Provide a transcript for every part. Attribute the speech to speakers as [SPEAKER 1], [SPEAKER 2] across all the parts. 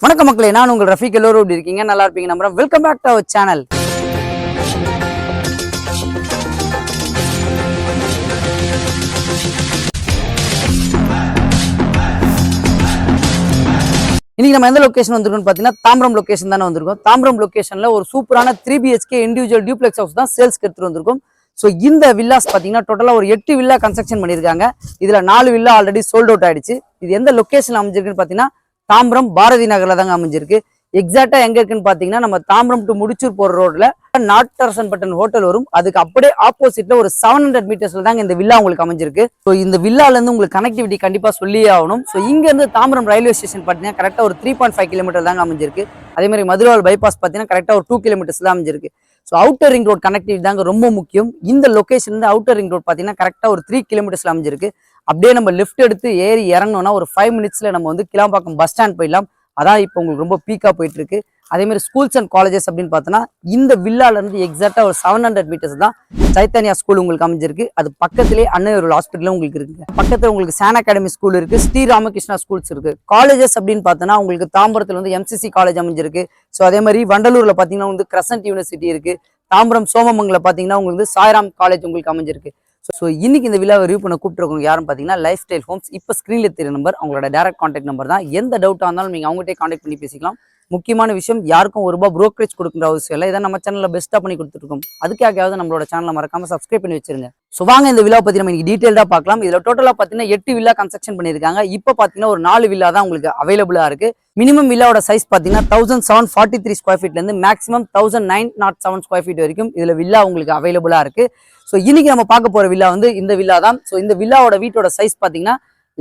[SPEAKER 1] வணக்கம் மக்களே, நான் உங்கள் ரஃபீக். எல்லோரும் எப்படி இருக்கீங்க? நல்லா இருப்பீங்க நம்புறேன். Welcome back to our channel. இன்னைக்கு நம்ம எந்த லொகேஷன் வந்திருக்கோம்னு பார்த்தீங்கன்னா தாம்பரம் லொகேஷன் தானே வந்திருக்கோம். தாம்பரம் லொகேஷன்ல ஒரு சூப்பரான 3 BHK இண்டிவிஜுவல் டியூப்ளெக்ஸ் ஹவுஸ் தான் சேல்ஸ்க்கு எடுத்துட்டு வந்திருக்கோம். ஸோ இந்த வில்லாஸ் பார்த்தீங்கன்னா டோட்டலாக ஒரு 8 வில்லா கன்ஸ்ட்ரக்ஷன் பண்ணியிருக்காங்க. இதில் 4 வில்லா ஆல்ரெடி சோல்ட் அவுட் ஆயிடுச்சு. இது எந்த லொகேஷன் அமைஞ்சிருக்குன்னு பார்த்தீங்கன்னா தாம்பரம் பாரதி நகர்ல தாங்க அமைஞ்சிருக்கு. எக்ஸாக்டா எங்க இருக்குன்னு பாத்தீங்கன்னா நம்ம தாம்பரம் டு முடிச்சூர் போற ரோட்ல நாட்டரசன் பட்டன் ஹோட்டல் வரும். அதுக்கு அப்படியே ஆப்போசிட்ல ஒரு 700 மீட்டர்ஸ்ல தாங்க இந்த வில்லா உங்களுக்கு அமைஞ்சிருக்கு. ஸோ இந்த வில்லால இருந்து உங்களுக்கு கனெக்டிவிட்டி கண்டிப்பா சொல்லியே ஆகணும். ஸோ இங்க இருந்து தாம்பரம் ரயில்வே ஸ்டேஷன் பாத்தீங்கன்னா கரெக்டா ஒரு 3.5 கிலோமீட்டர் தாங்க அமைஞ்சிருக்கு. அதே மாதிரி மதுரவால் பைபாஸ் பாத்தீங்கன்னா கரெக்டா ஒரு 2 கிலோமீட்டர்ஸ் தான் அமைஞ்சிருக்கு. So outer ring road connectivity தாங்க ரொம்ப முக்கியம். இந்த லொகேஷன் இருந்து அவுட்டர் ரிங் ரோட் பாத்தீங்கன்னா கரெக்டா ஒரு 3 கிலோமீட்டர்ஸ்ல அமைஞ்சிருக்கு. அப்படியே நம்ம லெஃப்ட் எடுத்து ஏறி இறங்கணும்னா ஒரு 5 மினிட்ஸ்ல நம்ம வந்து கிளாம்பாக்கம் பஸ் ஸ்டாண்ட் போயிடலாம். அதான் இப்போ உங்களுக்கு ரொம்ப பீக்கா போயிட்டு இருக்கு. அதே மாதிரி ஸ்கூல்ஸ் அண்ட் காலேஜஸ் அப்படின்னு பார்த்தோன்னா இந்த வில்லால இருந்து எக்ஸாக்டா ஒரு 700 மீட்டர்ஸ் தான் சைத்தன்யா ஸ்கூல் உங்களுக்கு அமைஞ்சிருக்கு. அது பக்கத்திலே அன்னையூர் ஹாஸ்பிட்டலும் உங்களுக்கு இருக்கு. பக்கத்துல உங்களுக்கு சான் அகாடமி ஸ்கூல் இருக்கு, ஸ்ரீ ராமகிருஷ்ணா ஸ்கூல்ஸ் இருக்கு. காலேஜஸ் அப்படின்னு பார்த்தோன்னா உங்களுக்கு தாம்பரத்துல வந்து MCC காலேஜ் அமைஞ்சிருக்கு. ஸோ அதே மாதிரி வண்டலூர்ல பாத்தீங்கன்னா வந்து கிரசன்ட் யூனிவர்சிட்டி இருக்கு. தாம்பரம் சோமமங்கல பாத்தீங்கன்னா உங்களுக்கு சாய்ராம் காலேஜ் உங்களுக்கு அமைஞ்சிருக்கு. ஸோ இன்னைக்கு இந்த விழாவை ரிவ்யூ பண்ண கூப்பிட்டுருக்கவங்க யாரும் பார்த்தீங்கன்னா லைஃப் ஸ்டைல் ஹோம்ஸ். இப்போ ஸ்க்ரீனில் தெரிய நம்பர் அவங்களோட டேரக்ட் கான்டாக்ட் நம்பர் தான். எந்த டவுட்டாக இருந்தாலும் நீங்கள் அவங்ககிட்டே கான்டாக்ட் பண்ணி பேசிக்கலாம். முக்கியமான விஷயம், யாருக்கும் ₹1 புரோக்கரேஜ் கொடுக்குற அவசியம் இல்லை. இதை நம்ம சேனலில் பெஸ்ட்டாக பண்ணி கொடுத்துருக்கோம். அதுக்காகவாவது நம்மளோட சேனலை மறக்காம சப்ஸ்கிரைப் பண்ணி வச்சிருங்க. ஸோ வாங்க இந்த விழாவை பற்றி நம்ம இன்னைக்கு டீட்டெயிலாக பார்க்கலாம். இதில் டோட்டலாக பார்த்தீங்கன்னா 8 வில்லா கன்ஸ்ட்ரக்ஷன் பண்ணியிருக்காங்க. இப்போ பார்த்தீங்கன்னா ஒரு 4 வில்லா தான் உங்களுக்கு அவைலபிளாக இருக்கு. மினிமம் வில்லாவோட சைஸ் பார்த்தீங்கன்னா 1743 ஸ்கொயர் ஃபீட்லேருந்து மேக்ஸிமம் 1907 ஸ்கொயர் ஃபீட் வரைக்கும் இதில் வில்லா உங்களுக்கு அவைலபிளாக இருக்கு. ஸோ இன்னைக்கு நம்ம பார்க்க போற வில்லா வந்து இந்த வில்லா தான். ஸோ இந்த வில்லாவோட வீட்டோட சைஸ் பார்த்தீங்கன்னா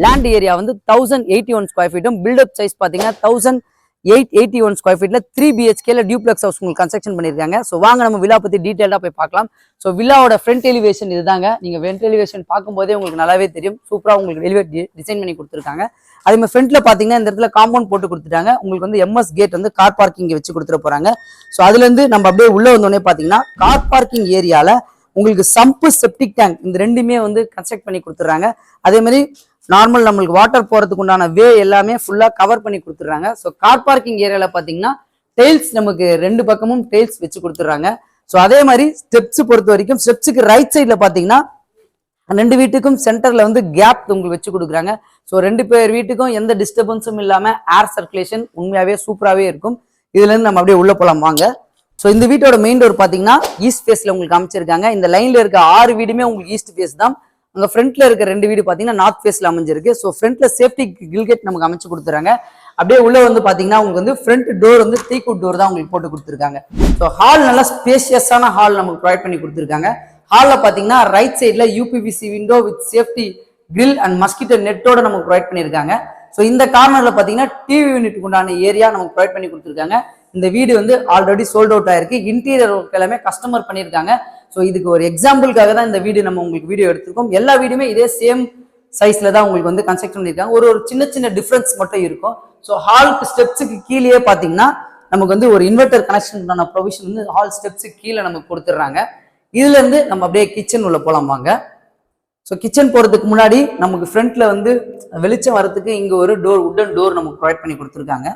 [SPEAKER 1] லேண்ட் ஏரியா வந்து 1081 ஸ்கொயர் ஃபீட்டும், பில்டப் சைஸ் பார்த்தீங்கன்னா 1881 ஸ்கொயர் ஃபீட்ல 3 BHKல டியூப்ளெக்ஸ் ஹவுஸ் உங்களுக்கு கன்ஸ்ட்ரக்ஷன் பண்ணியிருக்காங்க. ஸோ வாங்க நம்ம வில்லா பத்தி டீட்டெயிலாக போய் பார்க்கலாம். ஸோ வில்லாவோட ஃப்ரண்ட் எலிவேஷன் இதுதாங்க. நீங்க ஃப்ரண்ட் எலிவேஷன் பார்க்கும்போதே உங்களுக்கு நல்லாவே தெரியும். சூப்பரா உங்களுக்கு எலிவேட் டிசைன் பண்ணி கொடுத்துருக்காங்க. அதே மாதிரி ஃப்ரண்ட்ல பாத்தீங்கன்னா இந்த இடத்துல காம்பவுண்ட் போட்டு கொடுத்துட்டாங்க. உங்களுக்கு வந்து MS கேட் வந்து கார் பார்க்கிங் வச்சு கொடுத்துட போறாங்க. ஸோ அதுல இருந்து நம்ம அப்படியே உள்ள வந்தோடனே பாத்தீங்கன்னா கார் பார்க்கிங் ஏரியால உங்களுக்கு சம்பு செப்டிக் டேங்க் இந்த ரெண்டுமே வந்து கன்ஸ்ட்ரக்ட் பண்ணி கொடுத்துறாங்க. அதே மாதிரி நார்மல் நம்மளுக்கு வாட்டர் போறதுக்கு உண்டான வே எல்லாமே ஃபுல்லா கவர் பண்ணி கொடுத்துறாங்க. ஸோ கார் பார்க்கிங் ஏரியால பாத்தீங்கன்னா டெயில்ஸ் நமக்கு 2 பக்கமும் டெயில்ஸ் வச்சு கொடுத்துறாங்க. ஸோ அதே மாதிரி ஸ்டெப்ஸ் பொறுத்த வரைக்கும் ஸ்டெப்ஸுக்கு ரைட் சைட்ல பாத்தீங்கன்னா 2 வீட்டுக்கும் சென்டர்ல வந்து கேப் உங்களுக்கு வச்சு கொடுக்குறாங்க. ஸோ 2 பேர் வீட்டுக்கும் எந்த டிஸ்டர்பன்ஸும் இல்லாம ஏர் சர்க்குலேஷன் உண்மையாவே சூப்பராகவே இருக்கும். இதுல இருந்து நம்ம அப்படியே உள்ள போலாம் வாங்க. ஸோ இந்த வீட்டோட மெயின் டோர் பாத்தீங்கன்னா ஈஸ்ட் ஃபேஸ்ல உங்களுக்கு அமைச்சிருக்காங்க. இந்த லைன்ல இருக்க 6 வீடுமே உங்களுக்கு ஈஸ்ட் ஃபேஸ் தான். அங்க ஃப்ரண்ட்ல இருக்க 2 வீடு பாத்தீங்கன்னா நார்த் ஃபேஸ்ல அமைஞ்சிருக்கு. ஸோ ஃப்ரண்ட்ல சேஃப்டி கில்கேட் நமக்கு அமைச்சு கொடுத்துறாங்க. அப்படியே உள்ள வந்து பாத்தீங்கன்னா உங்களுக்கு வந்து ஃப்ரண்ட் டோர் வந்து டீக்வுட் டோர் தான் உங்களுக்கு போட்டு கொடுத்துருக்காங்க. ஸோ ஹால் நல்லா ஸ்பேஷியஸான ஹால் நமக்கு ப்ரொவைட் பண்ணி கொடுத்துருக்காங்க. ஹால்ல பாத்தீங்கன்னா ரைட் சைட்ல UPVC window with safety grill and mosquito நெட்டோட நமக்கு ப்ரொவைட் பண்ணியிருக்காங்க. ஸோ இந்த கார்னர்ல பாத்தீங்கன்னா டிவி யூனிட்டுக்கு உண்டான ஏரியா நமக்கு ப்ரொவைட் பண்ணி கொடுத்துருக்காங்க. இந்த வீடு வந்து ஆல்ரெடி சோல்ட் அவுட் ஆயிருக்கு. இன்டீரியர் ஒர்க் எல்லாமே கஸ்டமர் பண்ணியிருக்காங்க. ஸோ இதுக்கு ஒரு எக்ஸாம்பிளுக்காக தான் இந்த வீடு நம்ம உங்களுக்கு வீடியோ எடுத்திருக்கோம். எல்லா வீடுமே இதே சேம் சைஸ்ல தான் உங்களுக்கு வந்து கன்ஸ்ட்ரக்ட் பண்ணியிருக்காங்க. ஒரு சின்ன சின்ன டிஃபரன்ஸ் மட்டும் இருக்கும். ஸோ ஹாலுக்கு ஸ்டெப்ஸுக்கு கீழே பாத்தீங்கன்னா நமக்கு வந்து ஒரு இன்வெர்டர் கனெக்ஷன் ப்ரொவிஷன் வந்து ஹால் ஸ்டெப்ஸுக்கு கீழே நமக்கு கொடுத்துட்றாங்க. இதுல இருந்து நம்ம அப்படியே கிச்சன் உள்ள போலாம் வாங்க. ஸோ கிச்சன் போறதுக்கு முன்னாடி நமக்கு ஃப்ரண்ட்ல வந்து வெளிச்சம் வரதுக்கு இங்க ஒரு டோர் உட்டன் டோர் நமக்கு ப்ரொவைட் பண்ணி கொடுத்துருக்காங்க.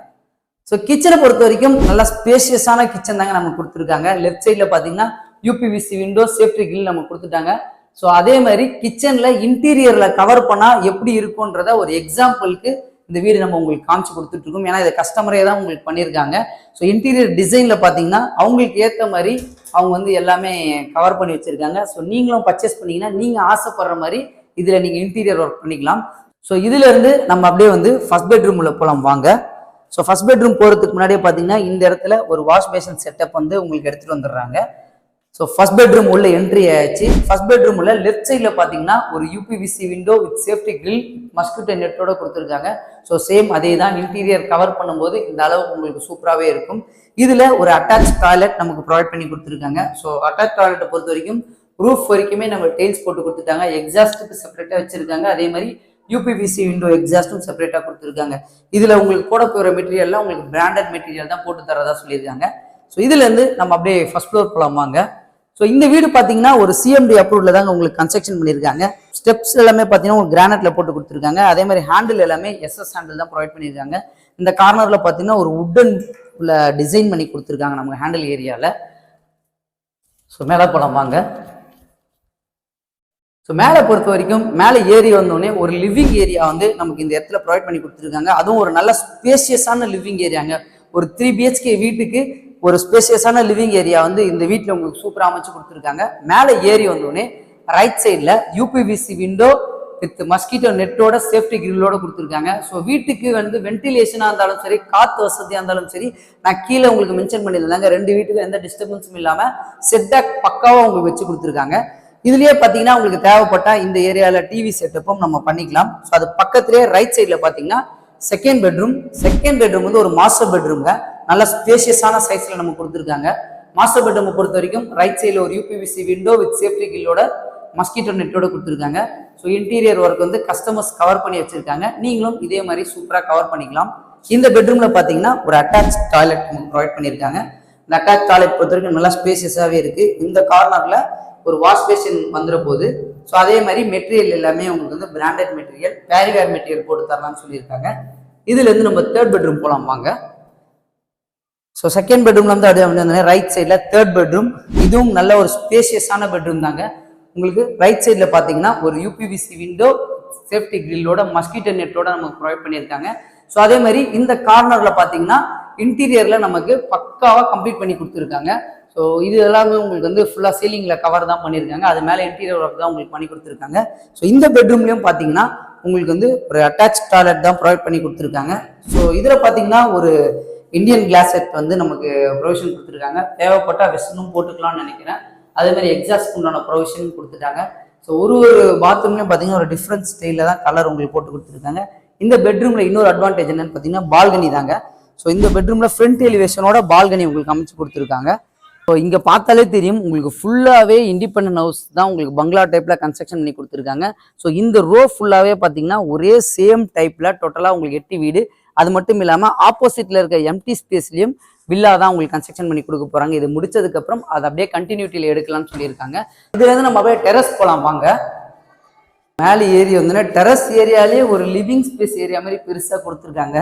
[SPEAKER 1] ஸோ கிச்சனை பொறுத்த வரைக்கும் நல்லா ஸ்பேஷியஸான கிச்சன் தாங்க நமக்கு கொடுத்துருக்காங்க. லெஃப்ட் சைட்ல பாத்தீங்கன்னா UPVC விண்டோ சேஃப்டி கிரில் நமக்கு கொடுத்துட்டாங்க. ஸோ அதே மாதிரி கிச்சன்ல இன்டீரியர்ல கவர் பண்ணா எப்படி இருக்கும்ன்றத ஒரு எக்ஸாம்பிளுக்கு இந்த வீடு நம்ம உங்களுக்கு காமிச்சு கொடுத்துட்டு இருக்கோம். ஏன்னா இதை கஸ்டமரே தான் உங்களுக்கு பண்ணியிருக்காங்க. ஸோ இன்டீரியர் டிசைன்ல பாத்தீங்கன்னா அவங்களுக்கு ஏற்ற மாதிரி அவங்க வந்து எல்லாமே கவர் பண்ணி வச்சிருக்காங்க. ஸோ நீங்களும் பர்ச்சேஸ் பண்ணீங்கன்னா நீங்க ஆசைப்படுற மாதிரி இதுல நீங்க இன்டீரியர் ஒர்க் பண்ணிக்கலாம். ஸோ இதுல இருந்து நம்ம அப்படியே வந்து ஃபர்ஸ்ட் பெட்ரூம் உள்ள போலாம் வாங்க. ஸோ ஃபர்ஸ்ட் பெட்ரூம் போறதுக்கு முன்னாடியே பாத்தீங்கன்னா இந்த இடத்துல ஒரு வாஷ் பேஷன் செட்டப் வந்து உங்களுக்கு எடுத்துட்டு வந்துடுறாங்க. ஸோ ஃபர்ஸ்ட் பெட்ரூம் உள்ள என்ட்ரி ஆயிடுச்சு. ஃபர்ஸ்ட் பெட்ரூம் உள்ள லெஃப்ட் சைட்ல பாத்தீங்கன்னா ஒரு UPVC window with safety grill mosquito நெட்டோட கொடுத்துருக்காங்க. ஸோ சேம் அதே தான் இன்டீரியர் கவர் பண்ணும்போது இந்த அளவுக்கு உங்களுக்கு சூப்பராகவே இருக்கும். இதுல ஒரு அட்டாச் டாய்லெட் நமக்கு ப்ரொவைட் பண்ணி கொடுத்துருக்காங்க. ஸோ அட்டாச் டாய்லெட்டை பொறுத்த வரைக்கும் ரூஃப் வரைக்குமே நம்ம டைல்ஸ் போட்டு கொடுத்துட்டாங்க. எக்ஸாஸ்ட்டுக்கு செப்பரேட்டா வச்சிருக்காங்க. அதே மாதிரி UPVC விண்டோ எக்ஸாஸ்டும் செப்பரேட்டா கொடுத்துருக்காங்க. இதுல உங்களுக்கு போட போகிற மெட்டீரியல்லாம் உங்களுக்கு பிராண்டட் மெட்டீரியல் தான் போட்டு தரதா சொல்லியிருக்காங்க. ஸோ இதுல இருந்து நம்ம அப்படியே ஃபர்ஸ்ட் ஃப்ளோர் போலாம் வாங்க. ஸோ இந்த வீடு பார்த்தீங்கன்னா ஒரு சிஎம்டி அப்ரூவ்ல தாங்க உங்களுக்கு கன்ஸ்ட்ரக்ஷன் பண்ணியிருக்காங்க. ஸ்டெப்ஸ் எல்லாமே பார்த்தீங்கன்னா உங்களுக்கு கிரானைட்ல போட்டு கொடுத்துருக்காங்க. அதே மாதிரி ஹேண்டில் எல்லாமே எஸ்எஸ் ஹேண்டில் தான் ப்ரொவைட் பண்ணியிருக்காங்க. இந்த கார்னர்ல பார்த்தீங்கன்னா ஒரு உட்டன் டிசைன் பண்ணி கொடுத்துருக்காங்க நமக்கு ஹேண்டில் ஏரியாவில். ஸோ மேலே போலாம் வாங்க. ஸோ மேலே பொறுத்த வரைக்கும் மேலே ஏறி வந்தோடனே ஒரு லிவிங் ஏரியா வந்து நமக்கு இந்த இடத்துல ப்ரொவைட் பண்ணி கொடுத்துருக்காங்க. அதுவும் ஒரு நல்ல ஸ்பேசியஸான லிவிங் ஏரியாங்க. ஒரு 3 BHK வீட்டுக்கு ஒரு ஸ்பேசியஸான லிவிங் ஏரியா வந்து இந்த வீட்டில் உங்களுக்கு சூப்பராக அமைச்சு கொடுத்துருக்காங்க. மேலே ஏறி வந்தோடனே ரைட் சைடில் யூபிவிசி விண்டோ வித் மஸ்கிட்டோ நெட்டோட சேஃப்டி கிரில்லோட கொடுத்துருக்காங்க. ஸோ வீட்டுக்கு வந்து வென்டிலேஷனாக இருந்தாலும் சரி, காற்று வசதியாக இருந்தாலும் சரி, நான் கீழே உங்களுக்கு மென்ஷன் பண்ணியிருந்தாங்க 2 வீட்டுக்கும் எந்த டிஸ்டர்பன்ஸும் இல்லாமல் செட்பேக் பக்காவாக உங்களுக்கு வச்சு கொடுத்துருக்காங்க. இதுலயே பார்த்தீங்கன்னா உங்களுக்கு தேவைப்பட்டா இந்த ஏரியாவில் டிவி செட்டப்பும் நம்ம பண்ணிக்கலாம். ஸோ அது பக்கத்திலேயே ரைட் சைடில் பார்த்தீங்கன்னா செகண்ட் பெட்ரூம் வந்து ஒரு மாஸ்டர் பெட்ரூம்ங்க. நல்ல ஸ்பேஷியஸான சைஸில் நம்ம கொடுத்துருக்காங்க. மாஸ்டர் பெட்ரூமை பொறுத்த வரைக்கும் ரைட் சைடில் ஒரு யூபிவிசி விண்டோ வித் சேஃப்டி கில்லோட மஸ்கிட்டோ நெட்டோட கொடுத்துருக்காங்க. ஸோ இன்டீரியர் ஒர்க் வந்து கஸ்டமர்ஸ் கவர் பண்ணி வச்சிருக்காங்க. நீங்களும் இதே மாதிரி சூப்பராக கவர் பண்ணிக்கலாம். இந்த பெட்ரூம்ல பார்த்தீங்கன்னா ஒரு அட்டாச் டாய்லெட் ப்ரொவைட் பண்ணியிருக்காங்க. இந்த அட்டாச் டாய்லெட் பொறுத்த வரைக்கும் நல்லா ஸ்பேசியஸாகவே இருக்கு. இந்த கார்னர்ல ஒரு வாஷ் பேஷன் வந்துட போகுது. ஸோ அதே மாதிரி மெட்டீரியல் எல்லாமே உங்களுக்கு வந்து பிராண்டட் மெட்டீரியல், பேரிவேர் மெட்டீரியல் போட்டு தரலாம்னு சொல்லியிருக்காங்க. இதுல இருந்து நம்ம தேர்ட் பெட்ரூம் போலாம் வாங்க. ஸோ செகண்ட் பெட்ரூம்ல இருந்து அப்படியே ரைட் சைட்ல தேர்ட் பெட்ரூம். இதுவும் நல்ல ஒரு ஸ்பேஷியஸான பெட்ரூம் தாங்க. உங்களுக்கு ரைட் சைட்ல பாத்தீங்கன்னா ஒரு யூபிவிசி விண்டோ சேஃப்டி கிரில்லோட மஸ்கிட்டோ நெட்டோட நமக்கு ப்ரொவைட் பண்ணியிருக்காங்க. ஸோ அதே மாதிரி இந்த கார்னர்ல பாத்தீங்கன்னா இன்டீரியர்ல நமக்கு பக்காவா கம்ப்ளீட் பண்ணி கொடுத்துருக்காங்க. ஸோ இது எல்லாமே உங்களுக்கு வந்து ஃபுல்லாக சீலிங்கில் கவர் தான் பண்ணியிருக்காங்க. அது மேலே இன்டீரியர் ஒர்க் தான் உங்களுக்கு பண்ணி கொடுத்துருக்காங்க. ஸோ இந்த பெட்ரூம்லையும் பார்த்தீங்கன்னா உங்களுக்கு வந்து ஒரு அட்டாச் டாய்லெட் தான் ப்ரொவைட் பண்ணி கொடுத்துருக்காங்க. ஸோ இதில் பார்த்தீங்கன்னா ஒரு இந்தியன் கிளாஸ் செட் வந்து நமக்கு ப்ரொவிஷன் கொடுத்துருக்காங்க. தேவைப்பட்டால் வெஸ்டர்னும் போட்டுக்கலாம்னு நினைக்கிறேன். அதே மாதிரி எக்ஸாஸ்ட் உண்டான ப்ரொவிஷன் கொடுத்துட்டாங்க. ஸோ ஒரு பாத்ரூம்லையும் பார்த்தீங்கன்னா ஒரு டிஃப்ரெண்ட் ஸ்டைலில் தான் கலர் உங்களுக்கு போட்டு கொடுத்துருக்காங்க. இந்த பெட்ரூமில் இன்னொரு அட்வான்டேஜ் என்னன்னு பார்த்தீங்கன்னா பால்கனி தாங்க. ஸோ இந்த பெட்ரூமில் ஃப்ரண்ட் எலிவேஷனோட பால்கனி உங்களுக்கு அமைச்சு கொடுத்துருக்காங்க. ஸோ இங்கே பார்த்தாலே தெரியும் உங்களுக்கு ஃபுல்லாகவே இண்டிபெண்டன்ட் ஹவுஸ் தான் உங்களுக்கு பங்களா டைப்பில் கன்ஸ்ட்ரக்ஷன் பண்ணி கொடுத்துருக்காங்க. ஸோ இந்த ரோ ஃபுல்லாகவே பார்த்தீங்கன்னா ஒரே சேம் டைப்பில் டோட்டலாக உங்களுக்கு 8 வீடு. அது மட்டும் இல்லாமல் ஆப்போசிட்டில் இருக்க எம்டி ஸ்பேஸ்லையும் வில்லா தான் உங்களுக்கு கன்ஸ்ட்ரக்ஷன் பண்ணி கொடுக்க போகிறாங்க. இது முடிச்சதுக்கப்புறம் அதை அப்படியே கண்டினியூட்டியில் எடுக்கலாம்னு சொல்லியிருக்காங்க. இதுலேருந்து நம்ம அப்படியே டெரஸ் போகலாம் வாங்க. மேலே ஏரி வந்தோன்னா டெரஸ் ஏரியாலே ஒரு லிவிங் ஸ்பேஸ் ஏரியா மாதிரி பெருசாக கொடுத்துருக்காங்க.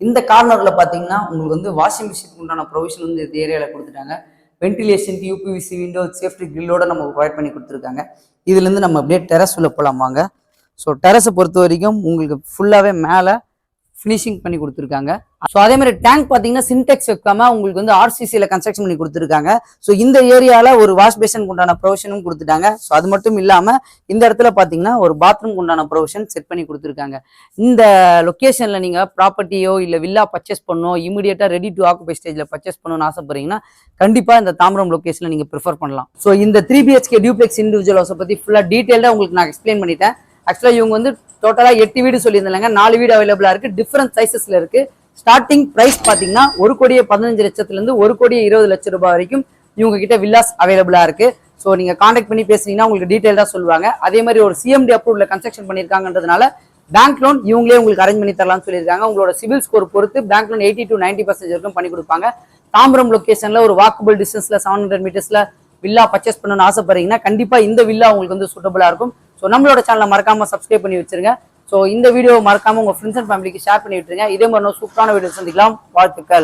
[SPEAKER 1] இந்த கார்னரில் பார்த்தீங்கன்னா உங்களுக்கு வந்து வாஷிங் மிஷினுக்கு உண்டான ப்ரொவிஷன் வந்து இந்த ஏரியாவில் கொடுத்துட்டாங்க. வென்டிலேஷனுக்கு யூபிவிசி விண்டோ சேஃப்டி கிரில்லோட நம்ம ப்ரொவைட் பண்ணி கொடுத்துருக்காங்க. இதுலேருந்து நம்ம அப்படியே டெரஸ் உள்ள போகலாம் வாங்க. ஸோ டெரஸை பொறுத்த வரைக்கும் உங்களுக்கு ஃபுல்லாகவே மேலே ஃபினிஷிங் பண்ணி கொடுத்துருக்காங்க. ஸோ அதே மாதிரி டேங்க் பார்த்தீங்கன்னா சின்டெக்ஸ் வைக்காம உங்களுக்கு வந்து ஆர்சிசியில் கன்ஸ்ட்ரக்ஷன் பண்ணி கொடுத்துருக்காங்க. ஸோ இந்த ஏரியாவில் ஒரு வாஷ் பேஷனுக்கு உண்டான ப்ரொவிஷனும் கொடுத்துட்டாங்க. ஸோ அது மட்டும் இல்லாமல் இந்த இடத்துல பார்த்தீங்கன்னா ஒரு பாத்ரூம் உண்டான ப்ரொவிஷன் செட் பண்ணி கொடுத்துருக்காங்க. இந்த லொக்கேஷனில் நீங்கள் ப்ராப்பர்ட்டியோ இல்லை வில்லா பர்ச்சேஸ் பண்ணணும், இமீடியட்டாக ரெடி டு ஆக்குபை ஸ்டேஜில் பர்ச்சேஸ் பண்ணணும்னு ஆசைப்படுறீங்கன்னா கண்டிப்பாக இந்த தாம்பரம் லொக்கேஷனில் நீங்கள் ப்ரிஃபர் பண்ணலாம். ஸோ இந்த 3 BHK டியூப்ளெக்ஸ் இண்டிவிஜுவல் ஹவுஸை பற்றி ஃபுல்லாக டீட்டெயிலாக உங்களுக்கு நான் எக்ஸ்பிளைன் பண்ணிட்டேன். ஆக்சுவலாக இவங்க வந்து டோட்டலாக 8 வீடு சொல்லியிருந்தாங்க. 4 வீடு அவைலபிளாக இருக்குது. டிஃப்ரெண்ட் சைஸஸில் இருக்குது. ஸ்டார்டிங் பிரைஸ் பார்த்தீங்கன்னா 1,15,00,000 1,20,00,000 ரூபாய் வரைக்கும் இவங்க கிட்ட வில்லாஸ் அவைலபிளாக இருக்குது. ஸோ நீங்கள் கான்டாக்ட் பண்ணி பேசுனீங்கன்னா உங்களுக்கு டீட்டெயிலாக சொல்லுவாங்க. அதே மாதிரி ஒரு சிஎம்டி அப்ரூவ்ல கன்ஸ்ட்ரக்ஷன் பண்ணியிருக்காங்கன்றதுனால பேங்க் லோன் இவங்களே உங்களுக்கு அரேஞ்ச் பண்ணி தரலாம்னு சொல்லியிருக்காங்க. உங்களோட சிவில் ஸ்கோர் பொறுத்து பேங்க் லோன் 80 to 90% வரைக்கும் பண்ணி கொடுப்பாங்க. தாம்பரம் லொக்கேஷன்ல ஒரு வாக்கபிள் டிஸ்டன்ஸ்ல 700 மீட்டர்ஸ்ல வில்லா பர்ச்சேஸ் பண்ணணும்னு ஆசைப்படுறீங்கன்னா கண்டிப்பா இந்த வில்லா உங்களுக்கு வந்து சூட்டபிளா இருக்கும். ஸோ நம்மளோட சேனலை மறக்காம சப்ஸ்கிரைப் பண்ணி வச்சிருங்க. ஸோ இந்த வீடியோ மறக்காம உங்க ஃப்ரெண்ட்ஸ் அண்ட் ஃபேமிலிக்கு ஷேர் பண்ணி விட்டுருங்க. இதே மாதிரி சூப்பரான வீடியோ சந்திக்கலாம். வாழ்த்துக்கள்.